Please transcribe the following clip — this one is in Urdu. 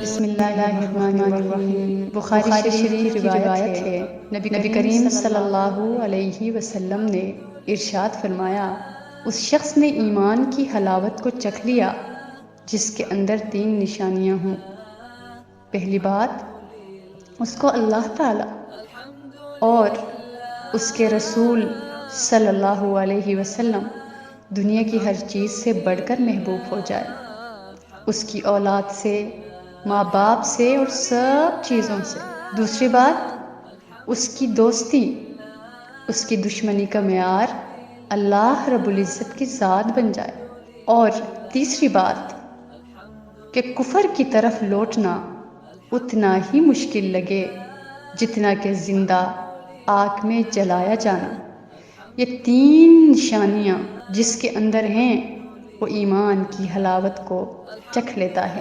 بسم اللہ الرحمن الرحیم۔ بخاری شریف کی روایت ہے، نبی کریم صلی اللہ علیہ وسلم نے ارشاد فرمایا، اس شخص نے ایمان کی حلاوت کو چکھ لیا جس کے اندر 3 نشانیاں ہوں۔ پہلی بات، اس کو اللہ تعالی اور اس کے رسول صلی اللہ علیہ وسلم دنیا کی ہر چیز سے بڑھ کر محبوب ہو جائے، اس کی اولاد سے، ماں باپ سے اور سب چیزوں سے۔ دوسری بات، اس کی دوستی، اس کی دشمنی کا معیار اللہ رب العزت کی ذات بن جائے۔ اور تیسری بات کہ کفر کی طرف لوٹنا اتنا ہی مشکل لگے جتنا کہ زندہ آگ میں جلایا جانا۔ یہ 3 نشانیاں جس کے اندر ہیں وہ ایمان کی حلاوت کو چکھ لیتا ہے۔